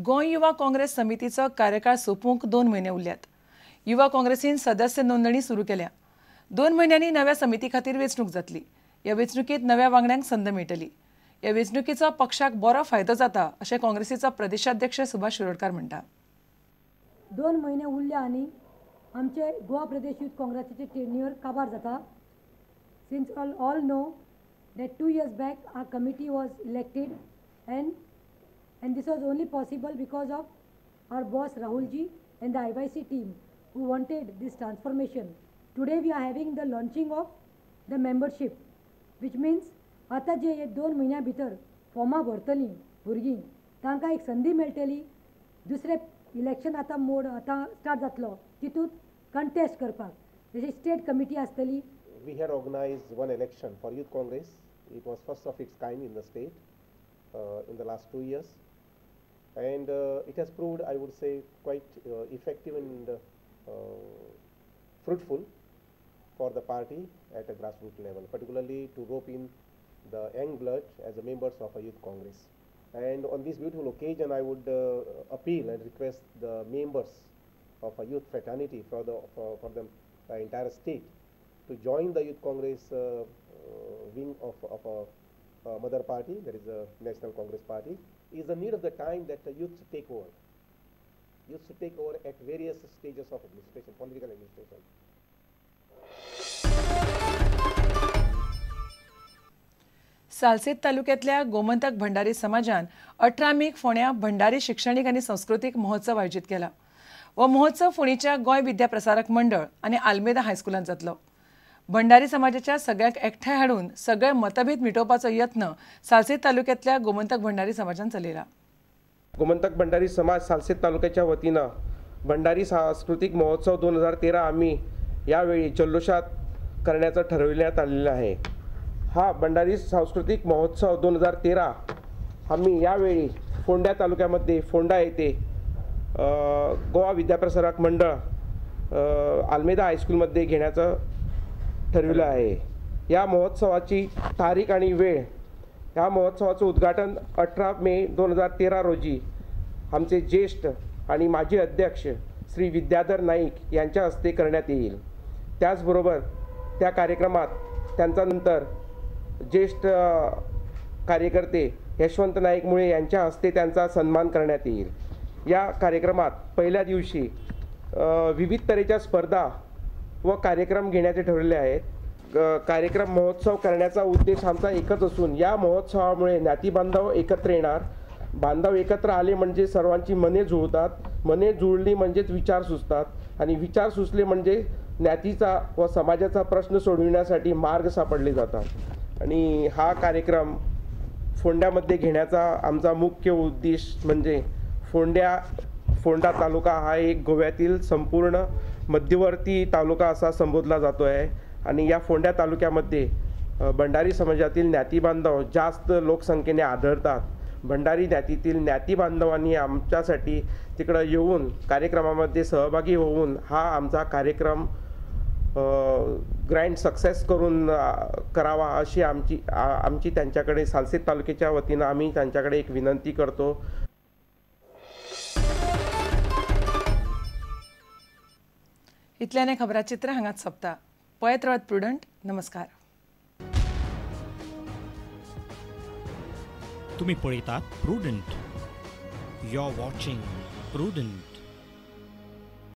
गोंय युवा काँग्रेस समितीचो कार्यकाळ सोंपूंक 2 म्हयने उरल्यात. युवा काँग्रेसीन सदस्य नोंदणी सुरू केल्या. 2 म्हयन्यांनी नव्या समिती खातीर वेंचणूक जातली. ह्या वेंचणुकेंत नव्या वांगड्यांक संद मेळटली. ह्या वेंचणुकेचो पक्षाक बरो फायदो जाता अशें काँग्रेसीचो प्रदेशाध्यक्ष सुभाष शिरोडकार म्हणटा. 2 म्हयने उरल्या आनी आमचे गोवा प्रदेश यूथ काँग्रेसीचे टेन्युअर काबार जाता. Since all know that 2 years back our committee was elected and this was only possible because of our boss Rahulji and the IYC team who wanted this transformation. Today we are having the launching of the membership, which means आता जे 2 म्हयन्या भितर फॉर्मां भरतलीं भुरगीं तांकां एक संदी मेळटली. दुसरे इलेक्शन आतां स्टार्ट जातलो तितूंत कंटेस्ट करपाक जशी स्टेट कमिटी आसतली. We had organized one election for Youth Congress. It was first of its kind in the state in the last 2 years, and it has proved, I would say, quite effective and fruitful for the party at a grassroots level, particularly to rope in the young blood as the members of a Youth Congress. And on this beautiful occasion, I would appeal and request the members of a youth fraternity for the entire state to join the Youth Congress wing of a mother party, that is the National Congress Party. It is the need of the time that the youth should take over. Youth should take over at various stages of administration, political administration. Salcete तालुक्यातल्या गोमंतक भंडारी समाजान 18 make फोंड्या भंडारी शिक्षणीक आनी संस्कृतीक महोत्सव आयोजीत केला. हो महोत्सव फोंडेच्या गोंय विद्या प्रसारक मंडळ आनी आल्मेदा हायस्कुलांत जातलो. भंडारी समाजाच्या सगळ्याक एकठांय हाडून सगळे मतभेद मिटोवपाचो यत्न सालसेत तालुक्यातल्या गोमंतक भंडारी समाजान चलयला. गोमंतक भंडारी समाज सालसेत तालुक्याच्या वतीनं भंडारी सांस्कृतिक महोत्सव 2013 आम्ही यावेळी जल्लोषात करण्याचं ठरविण्यात आलेलं आहे. हा भंडारी सांस्कृतिक महोत्सव 2013 आम्ही यावेळी फोंड्या तालुक्यामध्ये फोंडा येथे गोवा विद्याप्रसारक मंडळ आल्मेदा हायस्कूलमध्ये घेण्याचं ठरविलं आहे. या महोत्सवाची तारीख आणि वेळ, या महोत्सवाचं उद्घाटन 18 मे 2013 रोजी आमचे ज्येष्ठ आणि माजी अध्यक्ष श्री विद्याधर नाईक यांच्या हस्ते करण्यात येईल. त्याचबरोबर त्या कार्यक्रमात त्यांचा नंतर ज्येष्ठ कार्यकर्ते यशवंत नाईक मुळे यांच्या हस्ते त्यांचा सन्मान करण्यात येईल. या कार्यक्रमात पहिल्या दिवशी विविध तऱ्हेच्या स्पर्धा व कार्यक्रम घेण्याचे ठरवले आहेत. कार्यक्रम महोत्सव करण्याचा उद्देश आमचा एकच असून या महोत्सवामुळे ज्ञाती बांधव एकत्र येणार. बांधव एकत्र आले म्हणजे सर्वांची मने जुळतात. मने जुळली म्हणजेच विचार सुचतात आणि विचार सुचले म्हणजे ज्ञातीचा व समाजाचा प्रश्न सोडविण्यासाठी मार्ग सापडले जातात. आणि हा कार्यक्रम फोंड्यामध्ये घेण्याचा आमचा मुख्य उद्देश म्हणजे फोंडा तालुका हा एक गोव्यातील संपूर्ण मध्यवर्ती तालुका असा संबोधला जातो आहे. आणि या फोंड्या तालुक्यामध्ये भंडारी समाजातील ज्ञाती बांधव जास्त लोकसंख्येने आढळतात. भंडारी ज्ञातीतील ज्ञाती बांधवांनी आमच्यासाठी तिकडं येऊन कार्यक्रमामध्ये सहभागी होऊन हा आमचा कार्यक्रम ग्रँड सक्सेस करून करावा अशी आमची त्यांच्याकडे सालसेत तालुक्याच्या वतीनं आम्ही त्यांच्याकडे एक विनंती करतो. इतल्याने खबराचित्र हांगाच सोंपता. पळयत रावत प्रुडंट. नमस्कार. तुम्ही पळयतात Prudent. You are watching prudent.